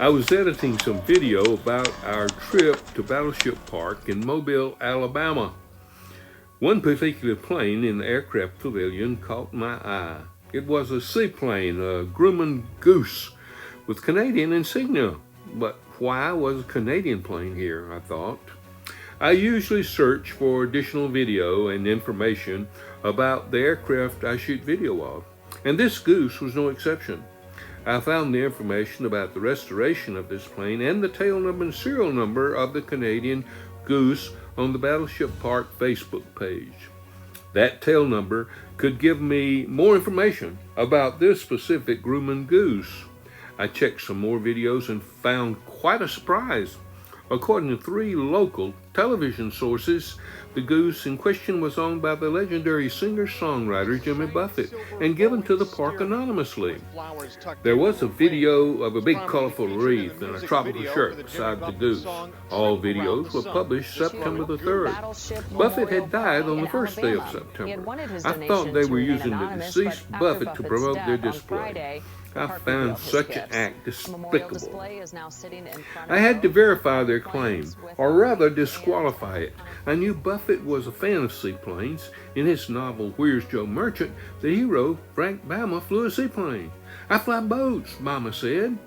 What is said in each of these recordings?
I was editing some video about our trip to Battleship Park in Mobile, Alabama. One particular plane in the aircraft pavilion caught my eye. It was a seaplane, a Grumman Goose, with Canadian insignia. But why was a Canadian plane here, I thought. I usually search for additional video and information about the aircraft I shoot video of, and this Goose was no exception. I found the information about the restoration of this plane and the tail number and serial number of the Canadian Goose on the Battleship Park Facebook page. That tail number could give me more information about this specific Grumman Goose. I checked some more videos and found quite a surprise. According to 3 local television sources, the Goose in question was owned by the legendary singer-songwriter Jimmy Buffett and given to the park anonymously. There was a video of a big colorful wreath and a tropical shirt beside the Goose. All videos were published September the 3rd. Buffett had died on the first day of September. I thought they were using the deceased Buffett to promote their display. I found such an act despicable. I had to verify their claim, or rather disqualify it. I knew Buffett was a fan of seaplanes. In his novel, Where's Joe Merchant, the hero, Frank Bama, flew a seaplane. I fly boats, Bama said.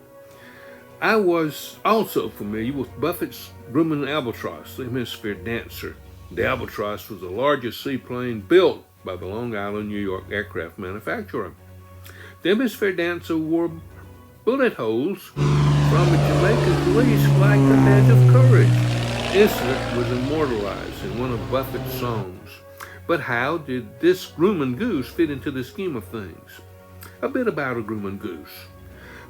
I was also familiar with Buffett's Grumman Albatross, the Hemisphere Dancer. The Albatross was the largest seaplane built by the Long Island, New York aircraft manufacturer. The Hemisphere Dancer wore bullet holes from a Jamaican police flag a badge of courage. The incident was immortalized in one of Buffett's songs. But how did this Grumman Goose fit into the scheme of things? A bit about a Grumman Goose.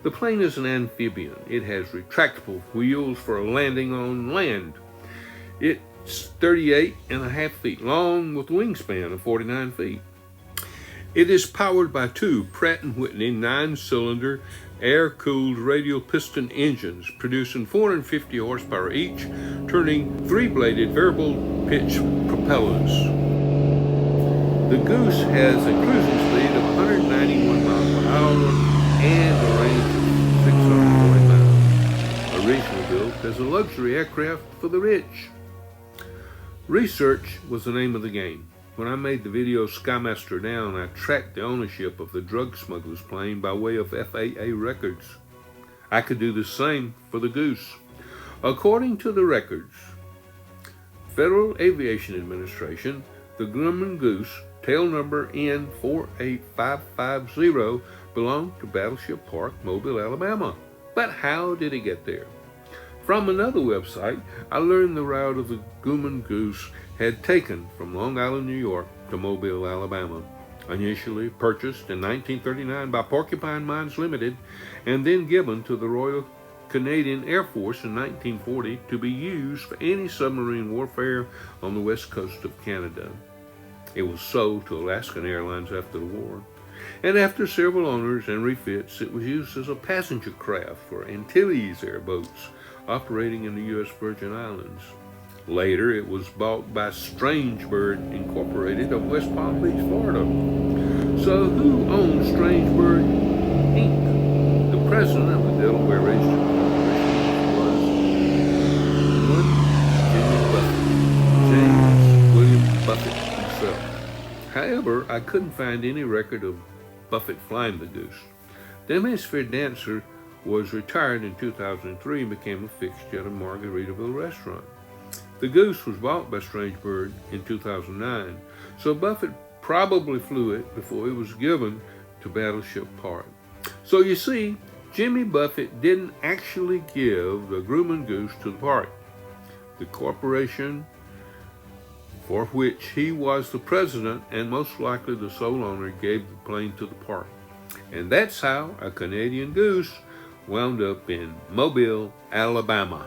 The plane is an amphibian. It has retractable wheels for landing on land. It's 38.5 feet long with a wingspan of 49 feet. It is powered by 2 Pratt & Whitney 9-cylinder air-cooled radial piston engines producing 450 horsepower each, turning 3-bladed variable pitch propellers. The Goose has a cruising speed of 191 miles per hour and a range of 640 miles. Originally built as a luxury aircraft for the rich. Research was the name of the game. When I made the video Skymaster Down, I tracked the ownership of the drug smuggler's plane by way of FAA records. I could do the same for the Goose. According to the records, Federal Aviation Administration, the Grumman Goose, tail number N48550, belonged to Battleship Park, Mobile, Alabama. But how did it get there? From another website, I learned the route of the Grumman Goose had taken from Long Island, New York to Mobile, Alabama. Initially purchased in 1939 by Porcupine Mines Limited and then given to the Royal Canadian Air Force in 1940 to be used for anti-submarine warfare on the west coast of Canada. It was sold to Alaskan Airlines after the war. And after several owners and refits, it was used as a passenger craft for Antilles airboats operating in the U.S. Virgin Islands. Later, it was bought by Strangebird Incorporated of West Palm Beach, Florida. So who owns Strangebird Inc.? The president of the Delaware Registered Corporation was James William Buffett himself. However, I couldn't find any record of Buffett flying the Goose. The Hemisphere Dancer was retired in 2003 and became a fixture at a Margaritaville restaurant. The Goose was bought by Strangebird in 2009, so Buffett probably flew it before it was given to Battleship Park. So you see, Jimmy Buffett didn't actually give the Grumman Goose to the park. The corporation for which he was the president and most likely the sole owner gave the plane to the park. And that's how a Canadian Goose wound up in Mobile, Alabama.